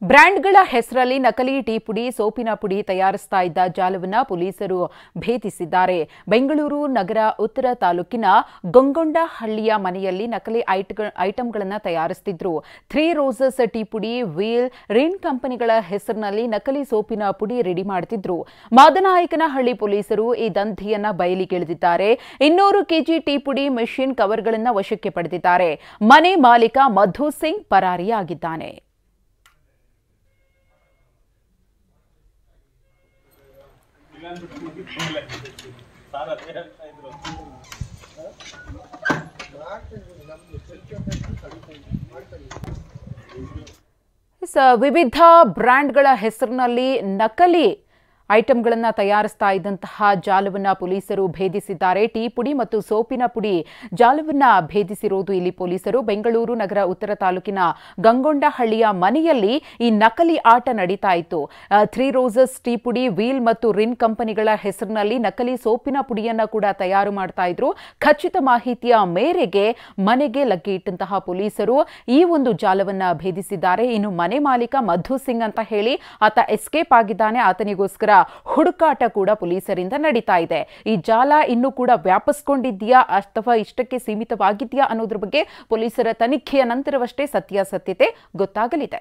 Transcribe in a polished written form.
ಬ್ರ್ಯಾಂಡ್ಗಳ ಹೆಸರಲ್ಲಿ ನಕಲಿ ಟೀ ಪುಡಿ, ಸೋಪಿನ ಪುಡಿ ತಯಾರಿಸ್ತಾ ಇದ್ದ ಜಾಲವನ್ನು ಪೊಲೀಸರು ಭೇದಿಸಿದ್ದಾರೆ. ಬೆಂಗಳೂರು ನಗರ ಉತ್ತರ ತಾಲೂಕಿನ ಗೊಂಗೊಂಡಹಳ್ಳಿಯ ಮನೆಯಲ್ಲಿ ನಕಲಿ ಐಟಂಗಳನ್ನು ತಯಾರಿಸುತ್ತಿದ್ರು. 3 ರೋಸಸ್ ಟೀ ಪುಡಿ, ವೀಲ್, ರಿನ್ ಕಂಪನಿಗಳ ಹೆಸರಿನಲ್ಲಿ ನಕಲಿ ಸೋಪಿನ ಪುಡಿ ರೆಡಿ ಮಾಡುತ್ತಿದ್ರು. ಮಾದನಾಯಕನಹಳ್ಳಿ ಪೊಲೀಸರು ಈ ದಂಧೆಯನ್ನ ಬಯಲಿಗೆಳೆದಿದ್ದಾರೆ. 200 ಕೆಜಿ ಟೀ ಪುಡಿ ಮೆಷಿನ್ ಕವರ್ಗಳನ್ನು ವಶಕ್ಕೆ ಪಡೆದಿದ್ದಾರೆ. ಮನೆ ಮಾಲೀಕ ಮಧು ಸಿಂಗ್ ಪರಾರಿಯಾಗಿದ್ದಾನೆ. ವಿವಿಧ ಬ್ರ್ಯಾಂಡ್ಗಳ ಹೆಸರಿನಲ್ಲಿ ನಕಲಿ ಐಟಂಗಳನ್ನು ತಯಾರಿಸ್ತಾ ಇದ್ದಂತಹ ಜಾಲವನ್ನು ಪೊಲೀಸರು ಭೇದಿಸಿದ್ದಾರೆ. ಟೀ ಪುಡಿ ಮತ್ತು ಸೋಪಿನ ಪುಡಿ ಜಾಲವನ್ನು ಭೇದಿಸಿರೋದು ಇಲ್ಲಿ ಪೊಲೀಸರು. ಬೆಂಗಳೂರು ನಗರ ಉತ್ತರ ತಾಲೂಕಿನ ಗಂಗೊಂಡಹಳ್ಳಿಯ ಮನೆಯಲ್ಲಿ ಈ ನಕಲಿ ಆಟ ನಡೀತಾ ಇತ್ತು. 3 ರೋಸಸ್ ಟೀ ಪುಡಿ, ವೀಲ್ ಮತ್ತು ರಿನ್ ಕಂಪನಿಗಳ ಹೆಸರಿನಲ್ಲಿ ನಕಲಿ ಸೋಪಿನ ಪುಡಿಯನ್ನು ಕೂಡ ತಯಾರು ಮಾಡ್ತಾ ಇದ್ರು. ಖಚಿತ ಮಾಹಿತಿಯ ಮೇರೆಗೆ ಮನೆಗೆ ಲಗ್ಗೆ ಇಟ್ಟಂತಹ ಪೊಲೀಸರು ಈ ಒಂದು ಜಾಲವನ್ನು ಭೇದಿಸಿದ್ದಾರೆ. ಇನ್ನು ಮನೆ ಮಾಲೀಕ ಮಧು ಸಿಂಗ್ ಅಂತ ಹೇಳಿ ಆತ ಎಸ್ಕೇಪ್ ಆಗಿದ್ದಾನೆ. ಆತನಿಗೋಸ್ಕರ ಹುಡುಕಾಟ ಕೂಡ ಪೊಲೀಸರಿಂದ ನಡೀತಾ ಇದೆ. ಈ ಜಾಲ ಇನ್ನೂ ಕೂಡ ವ್ಯಾಪಿಸಿಕೊಂಡಿದೆಯಾ ಅಥವಾ ಇಷ್ಟಕ್ಕೆ ಸೀಮಿತವಾಗಿದೆಯಾ ಅನ್ನೋದ್ರ ಬಗ್ಗೆ ಪೊಲೀಸರ ತನಿಖೆಯ ನಂತರವಷ್ಟೇ ಸತ್ಯಾಸತ್ಯತೆ ಗೊತ್ತಾಗಲಿದೆ.